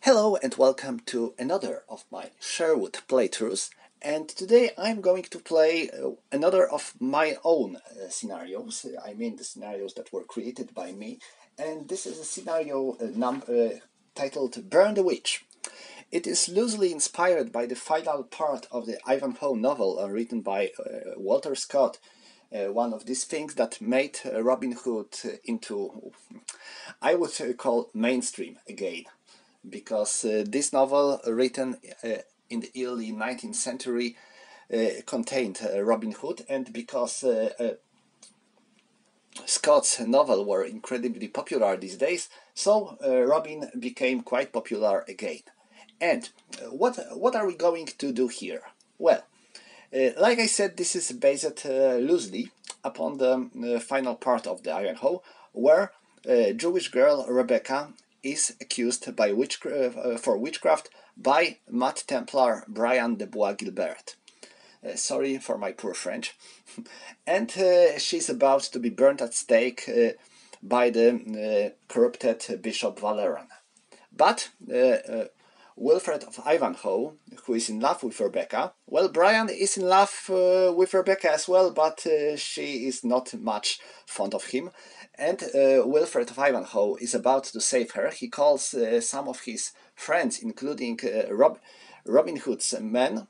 Hello and welcome to another of my Sherwood playthroughs, and today I'm going to play another of my own scenarios. I mean the scenarios that were created by me, and this is a scenario titled Burn the Witch. It is loosely inspired by the final part of the Ivanhoe novel written by Walter Scott, one of these things that made Robin Hood into, I would call, mainstream again. Because this novel, written in the early 19th century, contained Robin Hood, and because Scott's novels were incredibly popular these days, so Robin became quite popular again. And what are we going to do here? Well, like I said, this is based loosely upon the final part of the Ivanhoe, where Jewish girl Rebecca is accused for witchcraft by Mad Templar Brian de Bois Gilbert. Sorry for my poor French. And she's about to be burnt at stake by the corrupted Bishop Valeran. But Wilfred of Ivanhoe, who is in love with Rebecca, well, Brian is in love with Rebecca as well, but she is not much fond of him. And Wilfred of Ivanhoe is about to save her. He calls some of his friends, including Robin Hood's men,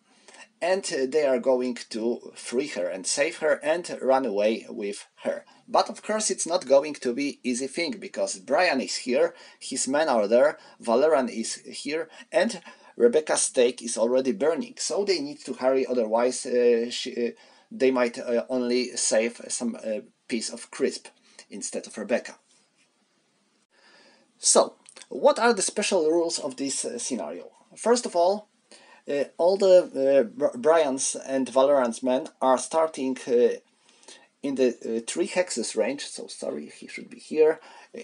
and they are going to free her and save her and run away with her. But of course it's not going to be easy thing, because Brian is here, his men are there, Valeran is here, and Rebecca's stake is already burning. So they need to hurry, otherwise they might only save some piece of crisp instead of Rebecca. So, what are the special rules of this scenario? First of all the Brian's and Valeran's men are starting in the 3 hexes range, so sorry, he should be here,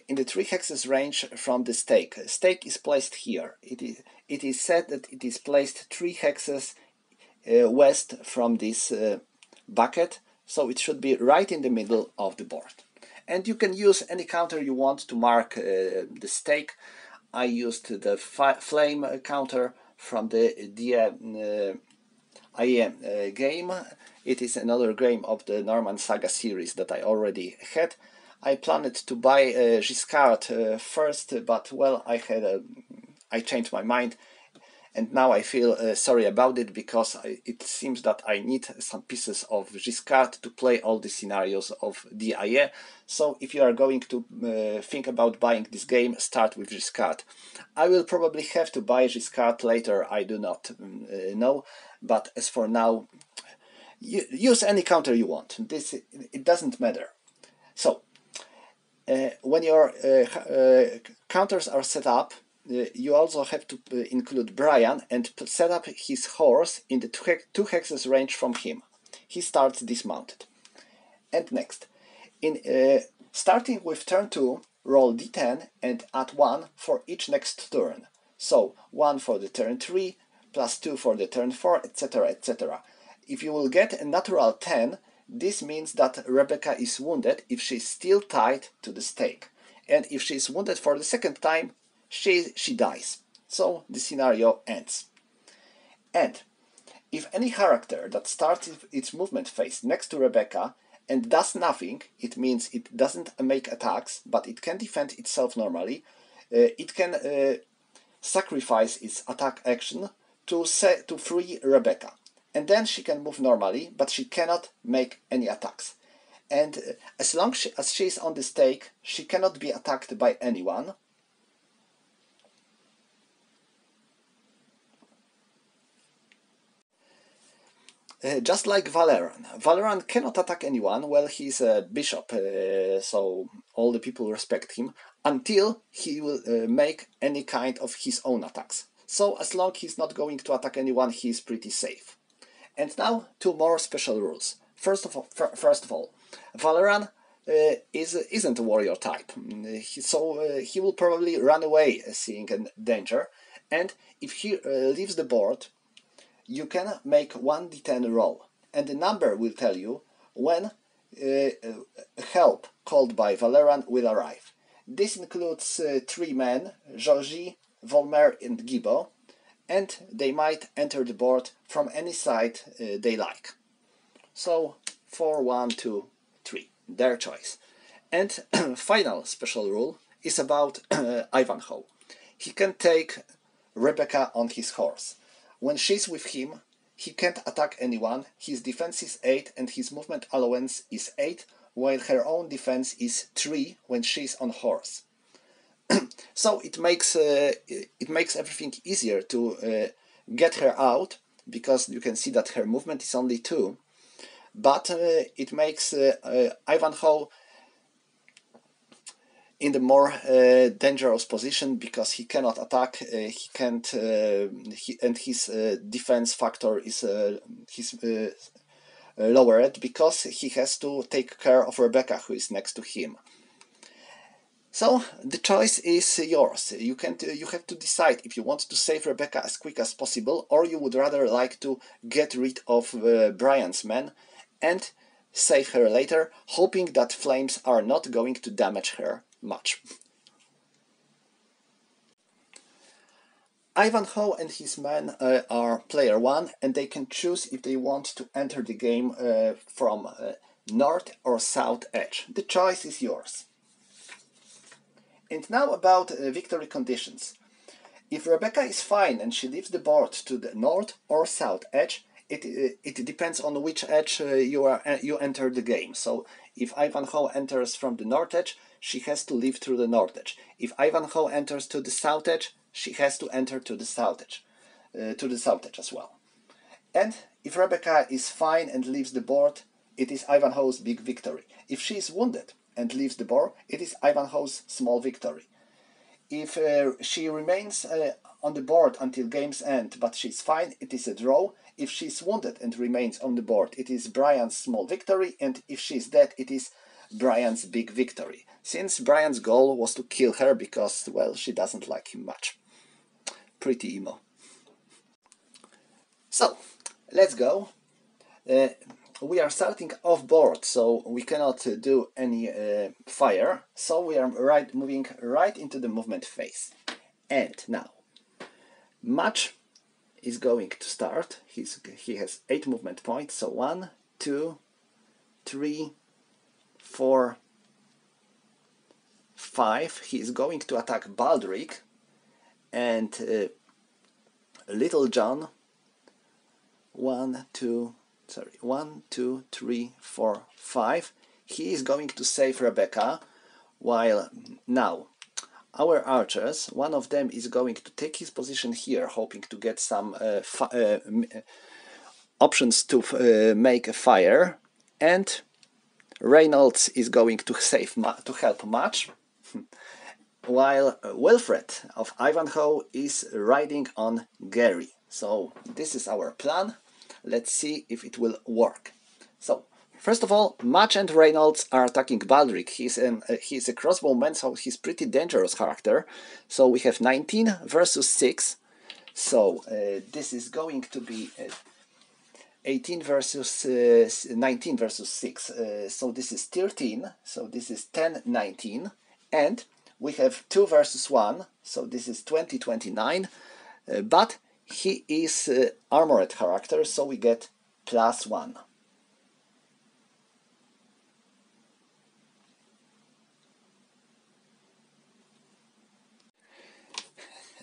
in the 3 hexes range from the stake. Stake is placed here. It is said that it is placed 3 hexes west from this bucket, so it should be right in the middle of the board. And you can use any counter you want to mark the stake. I used the flame counter from the IM game. It is another game of the Norman Saga series that I already had. I planned to buy Giscard first, but well, I changed my mind, and now I feel sorry about it, because it seems that I need some pieces of Giscard to play all the scenarios of DIE. So if you are going to think about buying this game, start with Giscard. I will probably have to buy Giscard later, I do not know, but as for now, use any counter you want. It doesn't matter. So when your counters are set up, you also have to include Brian and set up his horse in the 2 hexes range from him. He starts dismounted. And next, starting with turn 2, roll d10 and add 1 for each next turn. So 1 for the turn 3, plus 2 for the turn 4, etc., etc. If you will get a natural 10, this means that Rebecca is wounded if she is still tied to the stake. And if she is wounded for the second time, she dies. So the scenario ends. And if any character that starts its movement phase next to Rebecca and does nothing, it means it doesn't make attacks, but it can defend itself normally, it can sacrifice its attack action to free Rebecca. And then she can move normally, but she cannot make any attacks. And as long as she is on the stake, she cannot be attacked by anyone. Just like Valeran. Valeran cannot attack anyone. Well, he's a bishop, so all the people respect him, until he will make any kind of his own attacks. So as long as he's not going to attack anyone, he's pretty safe. And now 2 more special rules. First of all, Valeran isn't a warrior type, so he will probably run away seeing a danger, and if he leaves the board, you can make 1d10 roll, and the number will tell you when help called by Valeran will arrive. This includes 3 men, Georgie, Volmer and Gibo, and they might enter the board from any side they like. So 4, 1, 2, 3, their choice. And final special rule is about Ivanhoe. He can take Rebecca on his horse. When she's with him, he can't attack anyone, his defense is 8 and his movement allowance is 8, while her own defense is 3 when she's on horse. So it makes everything easier to get her out, because you can see that her movement is only 2, but it makes Ivanhoe in the more dangerous position, because he cannot attack, he can't, and his defense factor is lowered, because he has to take care of Rebecca, who is next to him. So the choice is yours. You have to decide if you want to save Rebecca as quick as possible, or you would rather like to get rid of Brian's men and save her later, hoping that flames are not going to damage her much. Ivanhoe and his men are player 1, and they can choose if they want to enter the game from north or south edge. The choice is yours. And now about victory conditions. If Rebecca is fine and she leaves the board to the north or south edge, it depends on which edge you enter the game. So if Ivanhoe enters from the north edge, she has to leave through the north edge. If Ivanhoe enters to the south edge, she has to enter to the south edge as well. And if Rebecca is fine and leaves the board, it is Ivanhoe's big victory. If she is wounded and leaves the board, it is Ivanhoe's small victory. If she remains on the board until game's end, but she's fine, it is a draw. If she's wounded and remains on the board, it is Brian's small victory, and if she's dead, it is Brian's big victory, since Brian's goal was to kill her because, well, she doesn't like him much. Pretty emo. So, let's go. We are starting off board, so we cannot do any fire, so we are moving right into the movement phase. And now, Match is going to start. He has 8 movement points, so 1, 2, 3, 4, 5. He is going to attack Baldric, and Little John. 1, 2, 3, 4, 5. He is going to save Rebecca, while now our archers, one of them is going to take his position here, hoping to get some options to make a fire, and Reynolds is going to help Match, while Wilfred of Ivanhoe is riding on Gary. So this is our plan. Let's see if it will work. So first of all, Match and Reynolds are attacking Baldric. He's a crossbowman, so he's pretty dangerous character. So we have 19 versus 6. So this is going to be 18 versus 19 versus 6. So this is 13. So this is 10, 19. And we have 2 versus 1. So this is 20, 29. But he is armored character, so we get +1.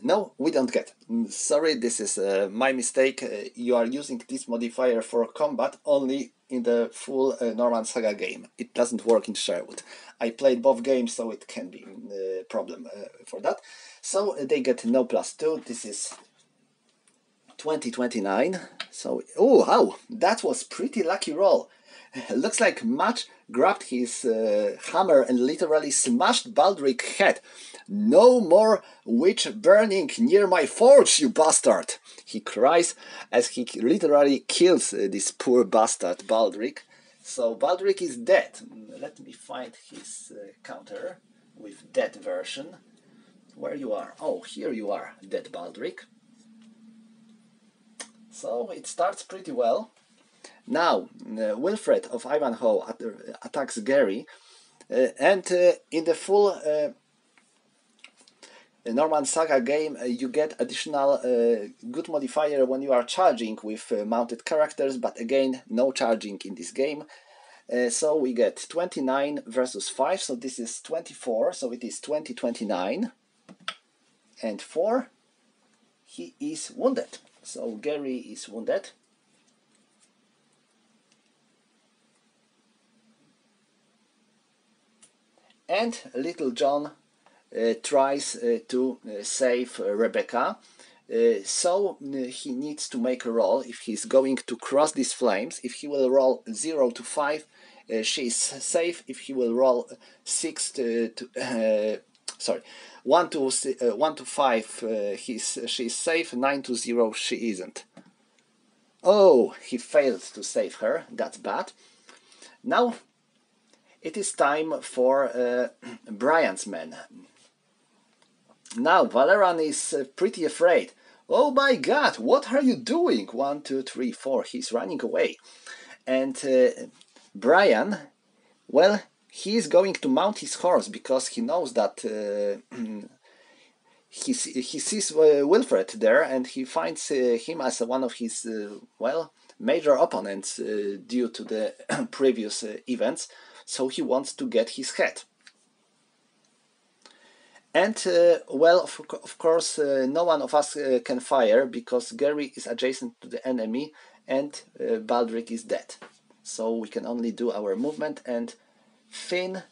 No, we don't get. Sorry, this is my mistake. You are using this modifier for combat only in the full Norman Saga game. It doesn't work in Sherwood. I played both games, so it can be a problem for that. So they get no +2. This is 2029. So, oh wow, that was pretty lucky roll. Looks like Match grabbed his hammer and literally smashed Baldric's head. "No more witch burning near my forge, you bastard!" he cries as he literally kills this poor bastard Baldric. So Baldric is dead. Let me find his counter with dead version. Where you are? Oh, here you are, dead Baldric. So it starts pretty well. Now Wilfred of Ivanhoe attacks Gary, and in the full Norman Saga game, you get additional good modifier when you are charging with mounted characters, but again, no charging in this game. So we get 29 versus 5, so this is 24, so it is 20-29. And 4, he is wounded. So Gary is wounded. And Little John tries to save Rebecca. So he needs to make a roll if he's going to cross these flames. If he will roll 0 to 5, she is safe. If he will roll 1 to 5, she's safe. 9 to 0, she isn't. Oh, he failed to save her. That's bad. Now it is time for Brian's men. Now Valeran is pretty afraid. Oh my god, what are you doing? 1, 2, 3, 4. He's running away. And Brian, well, he is going to mount his horse because he knows that he sees Wilfred there, and he finds him as one of his, major opponents due to the previous events. So he wants to get his head. And, of course, no one of us can fire because Gary is adjacent to the enemy and Baldric is dead. So we can only do our movement, and Finn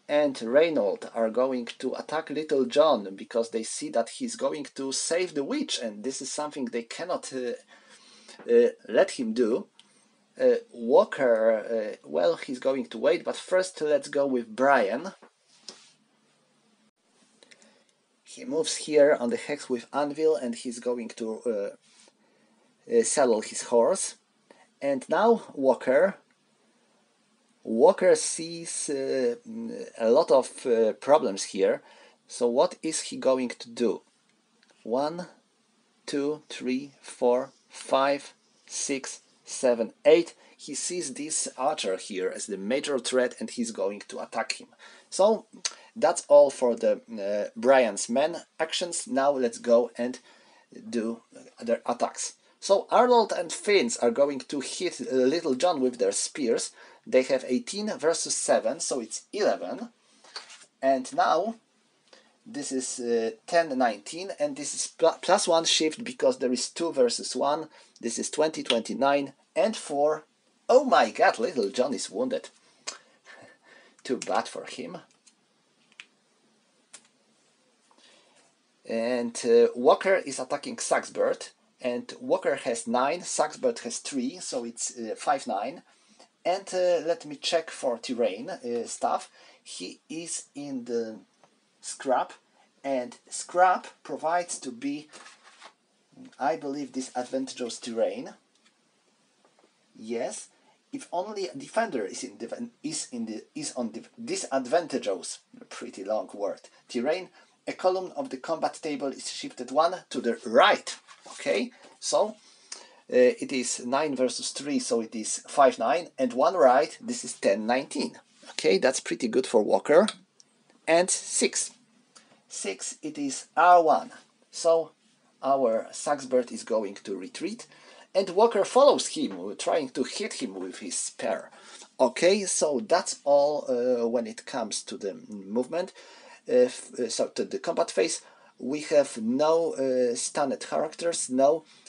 and Reynold are going to attack Little John because they see that he's going to save the witch, and this is something they cannot let him do. Walker, he's going to wait, but first let's go with Brian. He moves here on the hex with Anvil, and he's going to saddle his horse. And now Walker sees a lot of problems here. So what is he going to do? 1, 2, 3, 4, 5, 6, 7, 8. He sees this archer here as the major threat, and he's going to attack him. So that's all for the Brian's men actions. Now let's go and do their attacks. So Arnold and Finns are going to hit Little John with their spears. They have 18 versus 7, so it's 11. And now this is 10-19, and this is plus 1 shift because there is 2 versus 1. This is 20-29 and 4. Oh my god, Little John is wounded. Too bad for him. And Walker is attacking Saxbird, and Walker has 9, Saxbird has 3, so it's 5-9. And let me check for terrain stuff. He is in the scrap, and scrap provides to be, I believe, disadvantageous terrain. Yes, if only a defender is on disadvantageous, pretty long word, terrain, a column of the combat table is shifted 1 to the right. Okay, so it is 9 versus 3, so it is 5-9, and 1 right, this is 10-19. Okay, that's pretty good for Walker. And 6, it is R1, so our Saxbird is going to retreat, and Walker follows him, trying to hit him with his spear. Okay, so that's all when it comes to the movement. So to the combat phase, we have no stunned characters,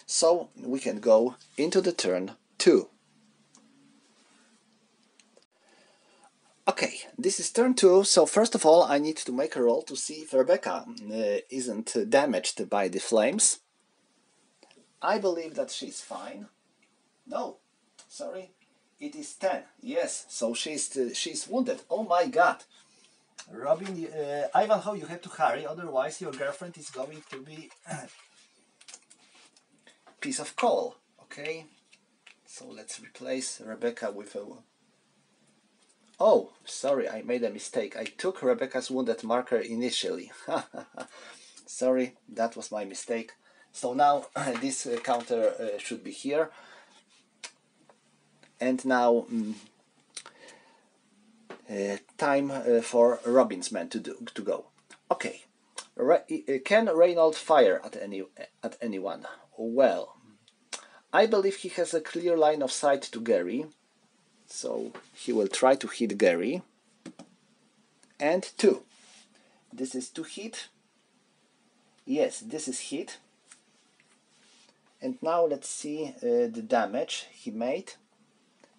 so we can go into the turn 2. Okay, this is turn 2, so first of all I need to make a roll to see if Rebecca isn't damaged by the flames. I believe that she's fine. No, sorry, it is 10. Yes, so she's wounded. Oh my god. Robin, Ivanhoe, you have to hurry, otherwise your girlfriend is going to be piece of coal. Okay, so let's replace Rebecca with a... Oh, sorry, I made a mistake. I took Rebecca's wounded marker initially. Sorry, that was my mistake. So now this counter should be here. And now time for Robin's men to go. Okay, Can Reynold fire at anyone? Well, I believe he has a clear line of sight to Gary, so he will try to hit Gary. And 2. This is to hit. Yes, this is hit. And now let's see the damage he made.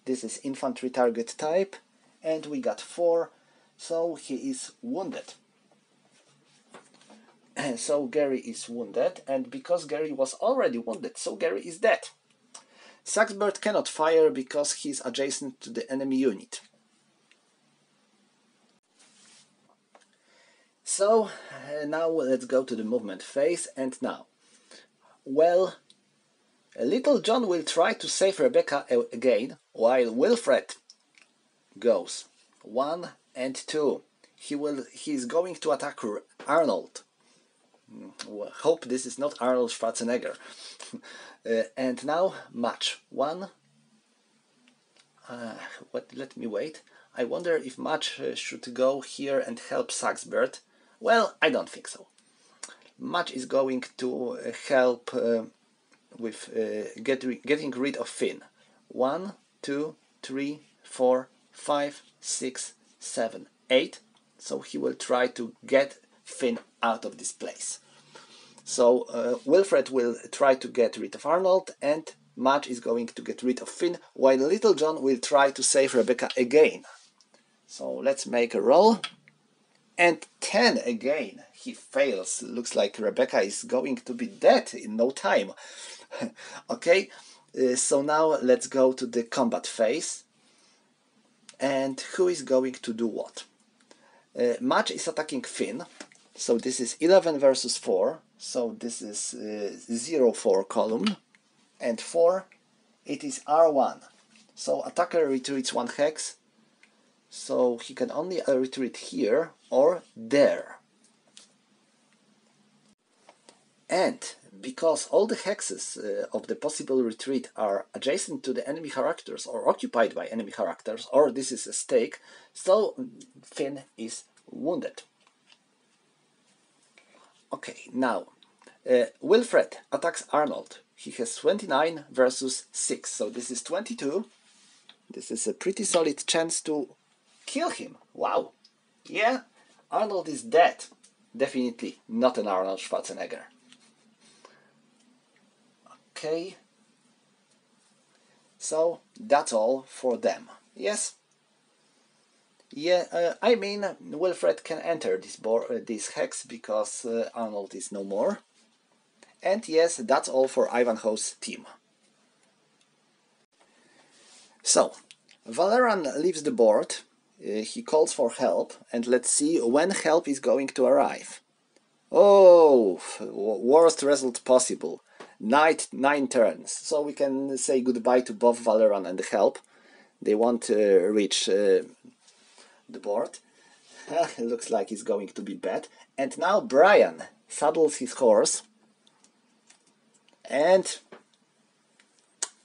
This is infantry target type, and we got 4, so he is wounded. So Gary is wounded, and because Gary was already wounded, so Gary is dead. Saxbert cannot fire because he is adjacent to the enemy unit. So now let's go to the movement phase, and now, well, Little John will try to save Rebecca again, while Wilfred goes 1 and 2. He is going to attack Arnold. Well, hope this is not Arnold Schwarzenegger. And now match 1. Let me wait. I wonder if match should go here and help Saxbert. Well, I don't think so. Match is going to help with getting rid of Finn. 1, 2, 3, 4, 5, 6, 7, 8. So he will try to get Finn out of this place. So Wilfred will try to get rid of Arnold, and Madge is going to get rid of Finn, while Little John will try to save Rebecca again. So let's make a roll. And 10 again. He fails. Looks like Rebecca is going to be dead in no time. Okay, so now let's go to the combat phase. And who is going to do what? Madge is attacking Finn. So this is 11 versus 4. So this is 0-4 column. And 4, it is R1. So attacker retreats 1 hex. So he can only retreat here or there. And because all the hexes of the possible retreat are adjacent to the enemy characters or occupied by enemy characters, or this is a stake, so Finn is wounded. Okay, now Wilfred attacks Arnold. He has 29 versus 6, so this is 22. This is a pretty solid chance to kill him. Wow. Yeah, Arnold is dead. Definitely not an Arnold Schwarzenegger. Okay. So that's all for them. Yes. Yeah, I mean, Wilfred can enter this hex because Arnold is no more. And yes, that's all for Ivanhoe's team. So, Valeran leaves the board. He calls for help, and let's see when help is going to arrive. Oh, worst result possible. 9 turns. So we can say goodbye to both Valeran and the help. They won't reach the board. Looks like it's going to be bad. And now Brian saddles his horse. And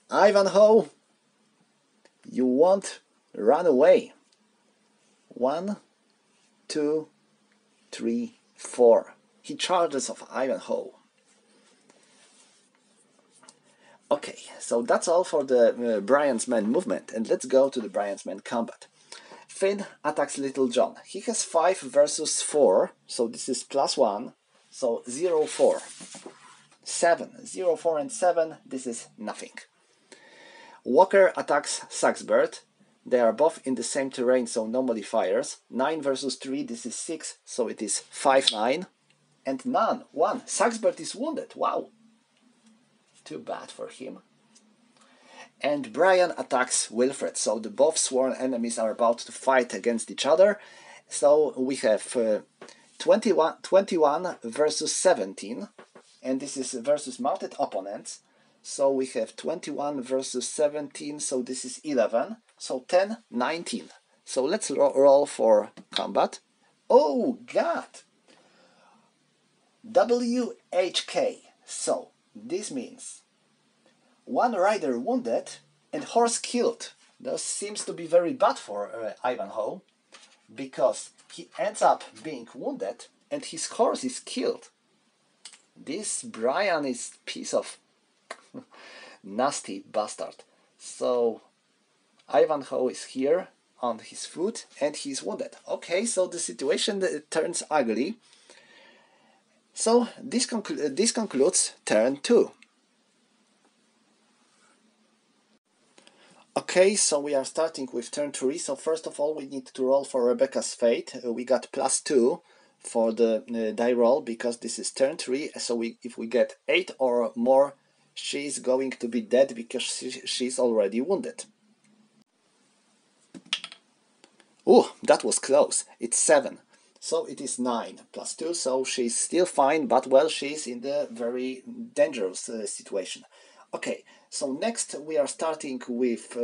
Ivanhoe, you won't run away. 1, 2, 3, 4. He charges of Ivanhoe. Okay, so that's all for the Brian's Men movement, and let's go to the Brian's Men combat. Finn attacks Little John. He has 5 versus 4, so this is +1, so 0-4. 7, 0-4 and 7, this is nothing. Walker attacks Saxbert. They are both in the same terrain, so no modifiers. 9 versus 3, this is 6, so it is 5-9. And none, 1. Saxbert is wounded, wow. Too bad for him. And Brian attacks Wilfred, so the both sworn enemies are about to fight against each other. So we have 21 versus 17, and this is versus mounted opponents. So we have 21 versus 17, so this is 11. So 10, 19. So let's roll for combat. Oh, God! WHK. So this means 1 rider wounded and horse killed. That seems to be very bad for Ivanhoe, because he ends up being wounded and his horse is killed. This Brian is piece of nasty bastard. So Ivanhoe is here on his foot and he's wounded. Okay, so the situation turns ugly. So this concludes turn 2. Okay, so we are starting with turn 3. So first of all we need to roll for Rebecca's fate. We got +2 for the die roll because this is turn 3. So if we get 8 or more, she's going to be dead because she's already wounded. Oh, that was close. It's 7. So it is 9 +2, so she's still fine, but well, she's in the very dangerous situation. Okay, so next we are starting with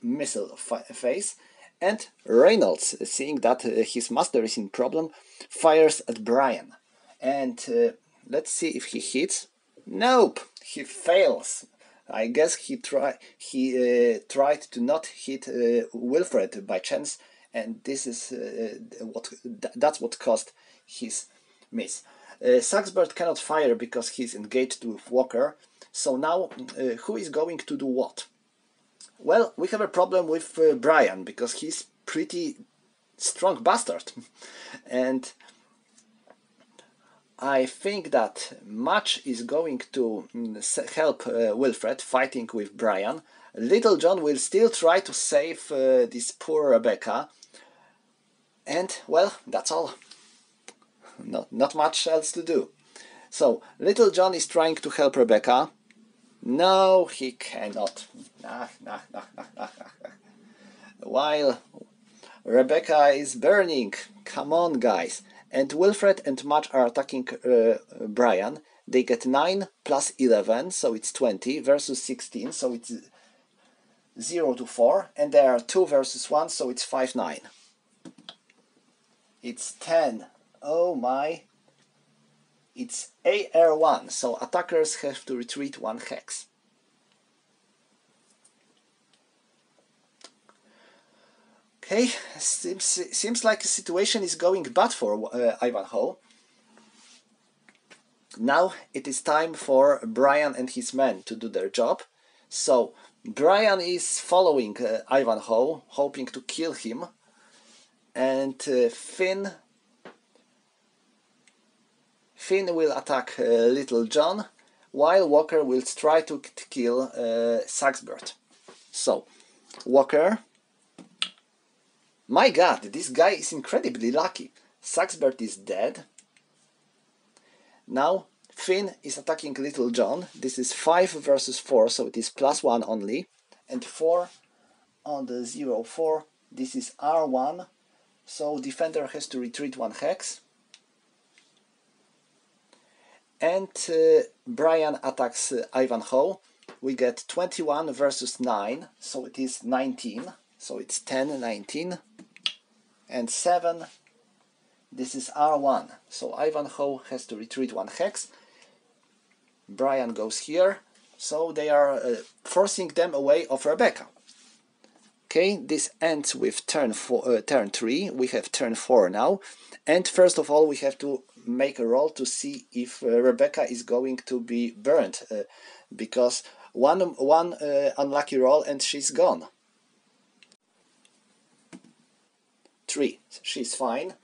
missile phase, and Reynolds, seeing that his master is in problem, fires at Brian. And let's see if he hits. Nope, he fails. I guess he tried to not hit Wilfred by chance, and this is that's what caused his miss. Saxbert cannot fire because he's engaged with Walker. So now, who is going to do what? Well, we have a problem with Brian because he's pretty strong bastard, and I think that Match is going to help Wilfred fighting with Brian. Little John will still try to save this poor Rebecca. And, well, that's all. Not much else to do. So, Little John is trying to help Rebecca. No, he cannot. While Rebecca is burning. Come on, guys. And Wilfred and Match are attacking Brian. They get 9 plus 11, so it's 20, versus 16, so it's 0 to 4. And there are 2 versus 1, so it's 5-9. It's 10. Oh my. It's AR1, so attackers have to retreat 1 hex. Okay, seems like the situation is going bad for Ivanhoe. Now it is time for Brian and his men to do their job. So Brian is following Ivanhoe, hoping to kill him. And Finn will attack Little John, while Walker will try to kill Saxbert. So, Walker. My god, this guy is incredibly lucky. Saxbert is dead. Now, Finn is attacking Little John. This is 5 versus 4, so it is +1 only. And 4 on the 0-4. This is R1. So defender has to retreat 1 hex. And Brian attacks Ivanhoe. We get 21 versus 9, so it is 19. So it's 10, 19. And 7, this is R1. So Ivanhoe has to retreat 1 hex. Brian goes here. So they are forcing them away of Rebecca. Okay, this ends with turn 3. We have turn 4 now. And first of all, we have to make a roll to see if Rebecca is going to be burnt. Because one unlucky roll and she's gone. 3. She's fine.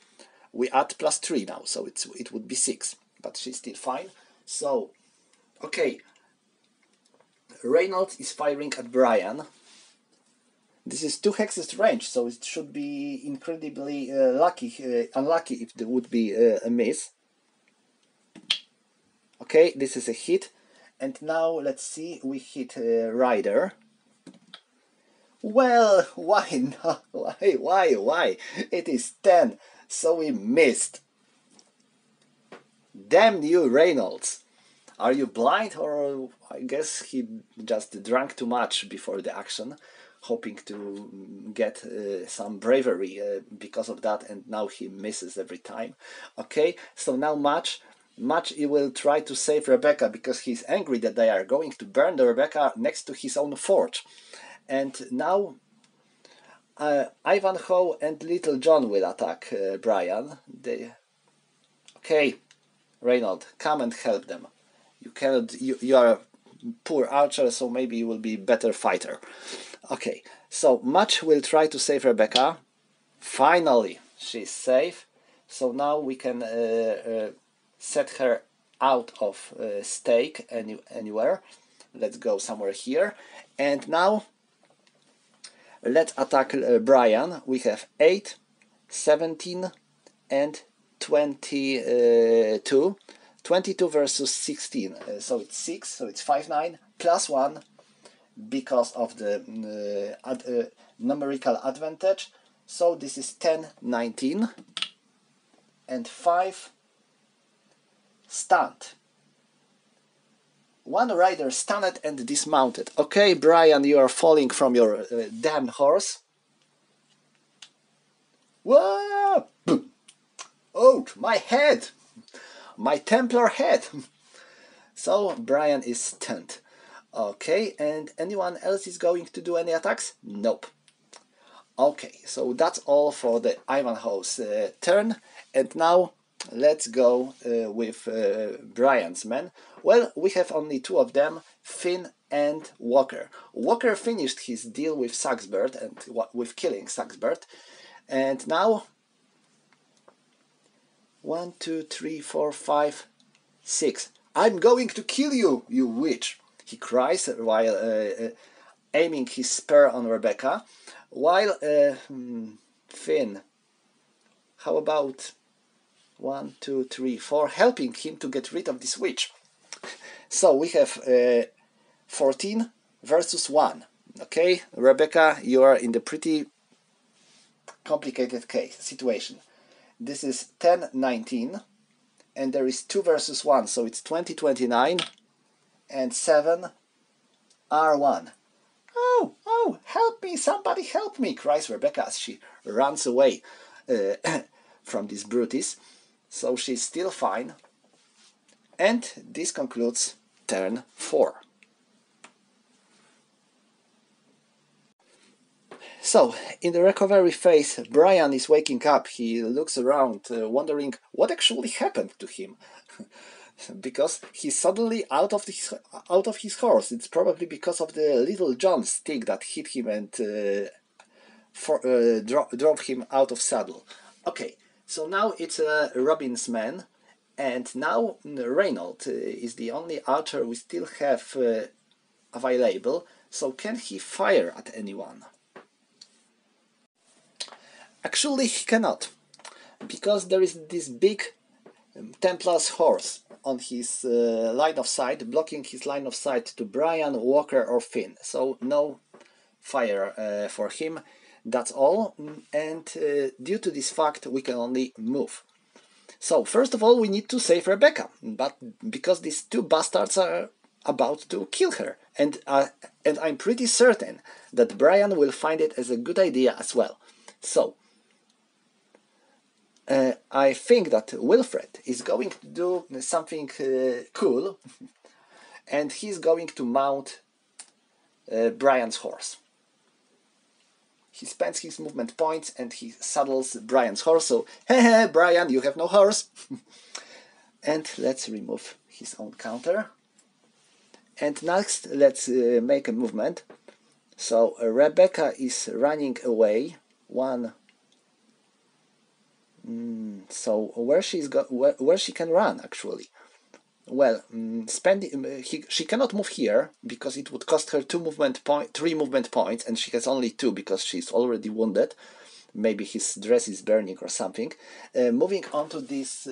We add +3 now, so it would be 6. But she's still fine. So, okay. Reynolds is firing at Brian. This is 2 hexes range, so it should be incredibly unlucky if there would be a miss. Okay, this is a hit. And now, let's see, we hit Ryder. Well, why not? Why? It is 10, so we missed. Damn you, Reynolds. Are you blind, or I guess he just drank too much before the action, hoping to get some bravery because of that, and now he misses every time. Okay, so now Match he will try to save Rebecca because he's angry that they are going to burn the Rebecca next to his own forge. And now Ivanhoe and Little John will attack Brian. Okay, Reynold, come and help them. You cannot. You are a poor archer, so maybe you will be better fighter. Okay, so Match will try to save Rebecca. Finally, she's safe. So now we can set her out of stake anywhere. Let's go somewhere here. And now let's attack Brian. We have 8, 17, and 22. 22 versus 16. So it's 6, so it's 5-9 plus 1 because of the numerical advantage. So this is 10-19 and 5 stunned. One rider stunned and dismounted. Okay, Brian, you are falling from your damn horse. Whoa! Oh, my head! My Templar head! So Brian is stunned. Okay, and anyone else is going to do any attacks? Nope. Okay, so that's all for the Ivanhoe's turn, and now let's go with Brian's men. Well, we have only 2 of them, Finn and Walker. Walker finished his deal with Saxbert and with killing Saxbert, and now 1, 2, 3, 4, 5, 6. I'm going to kill you, you witch! He cries while aiming his spear on Rebecca. While Finn, how about 1, 2, 3, 4, helping him to get rid of this witch. So we have 14 versus 1. Okay, Rebecca, you are in the pretty complicated situation. This is 10-19, and there is 2 versus 1, so it's 20-29, and 7 R1. Oh, help me, somebody help me, cries Rebecca as she runs away from this Brutus. So she's still fine. And this concludes turn 4. So, in the recovery phase, Brian is waking up. He looks around, wondering what actually happened to him. Because he's suddenly out of his horse. It's probably because of the Little John stick that hit him and drove him out of saddle. Okay, so now it's Robin's men, and now Reynold is the only archer we still have available. So can he fire at anyone? Actually, he cannot, because there is this big Templar's horse on his line of sight, blocking his line of sight to Brian, Walker or Finn. So no fire for him, that's all. And due to this fact, we can only move. So first of all, we need to save Rebecca, but because these 2 bastards are about to kill her, and I'm pretty certain that Brian will find it as a good idea as well. So I think that Wilfred is going to do something cool, and he's going to mount Brian's horse. He spends his movement points and he saddles Brian's horse, so hehe, Brian, you have no horse! And let's remove his own counter. And next, let's make a movement. So Rebecca is running away. So where she can run actually? Well, she cannot move here because it would cost her 3 movement points, and she has only 2 because she's already wounded. Maybe his dress is burning or something. Moving on to this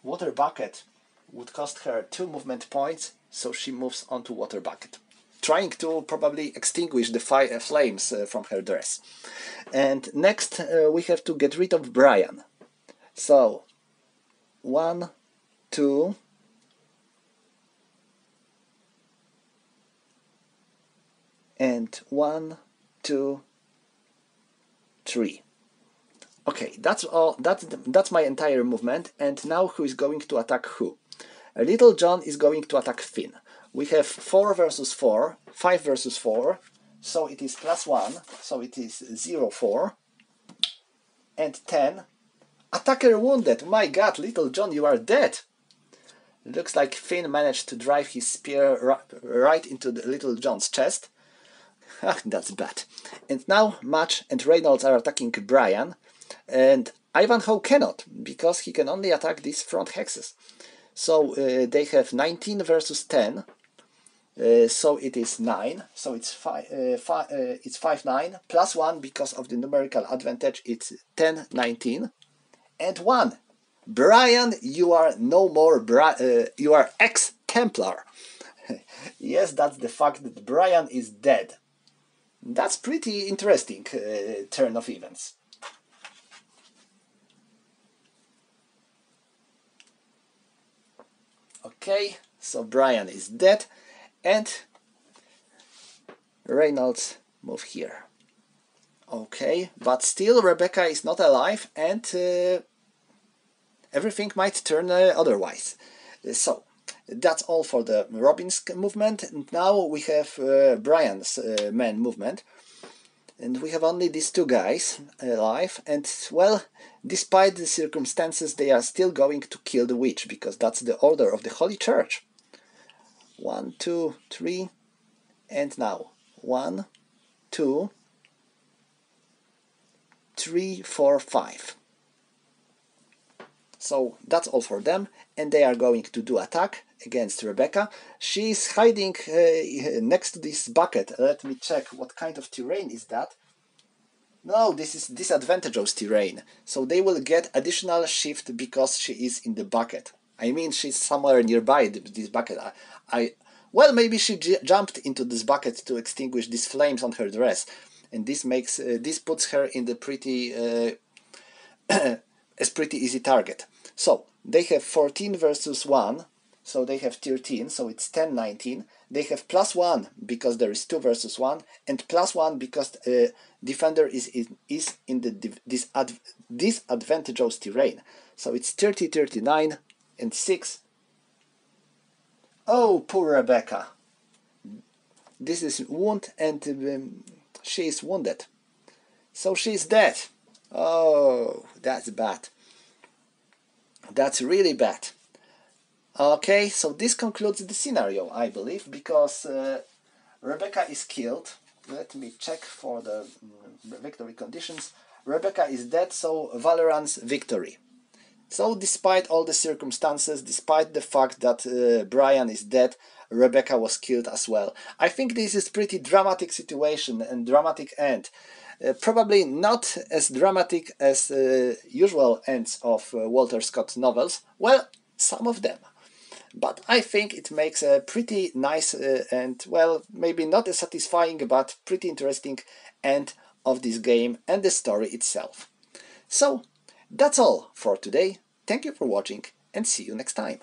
water bucket would cost her 2 movement points, so she moves onto water bucket, trying to probably extinguish the flames from her dress. And next we have to get rid of Brian. So 1, 2, and 1, 2, 3. Okay, that's all. That's my entire movement. And now who is going to attack who? Little John is going to attack Finn. We have 4 versus 4, 5 versus 4, so it is +1, so it is 0, 4, and 10 Attacker wounded! My god, Little John, you are dead! Looks like Finn managed to drive his spear right into the Little John's chest. Ah, that's bad. And now Match and Reynolds are attacking Brian, and Ivanhoe cannot, because he can only attack these front hexes. So they have 19 versus 10, so it is 9, so it's 5-9, plus 1 because of the numerical advantage, it's 10-19, and 1. Brian, you are no more, you are ex-Templar. Yes, that's the fact that Brian is dead. That's pretty interesting turn of events. Okay, so Brian is dead, and Reynolds move here. Okay, but still Rebecca is not alive, and everything might turn otherwise. So, that's all for the Robin's movement, and now we have Brian's man movement. And we have only these two guys alive, and well, despite the circumstances, they are still going to kill the witch, because that's the order of the Holy Church. 1, 2, 3, and now 1, 2, 3, 4, 5. So that's all for them, and they are going to do attack against Rebecca. She is hiding next to this bucket. Let me check what kind of terrain is that. No, this is disadvantageous terrain, so they will get additional shift because she is in the bucket. I mean, she's somewhere nearby this bucket. Well, maybe she jumped into this bucket to extinguish these flames on her dress, and this makes this puts her in the pretty as pretty easy target. So they have 14 versus 1, so they have 13, so it's 10-19. They have plus 1 because there is 2 versus 1, and plus 1 because defender is in the disadvantageous terrain. So it's 30-39 and 6. Oh, poor Rebecca. This is wound, and she is wounded. So she is dead. Oh, that's bad. That's really bad. Okay, so this concludes the scenario, I believe, because Rebecca is killed. Let me check for the victory conditions. Rebecca is dead, so Valoran's victory. So despite all the circumstances, despite the fact that Brian is dead, Rebecca was killed as well. I think this is pretty dramatic situation and dramatic end. Probably not as dramatic as usual ends of Walter Scott's novels. Well, some of them. But I think it makes a pretty nice and, well, maybe not as satisfying, but pretty interesting end of this game and the story itself. So, that's all for today. Thank you for watching, and see you next time.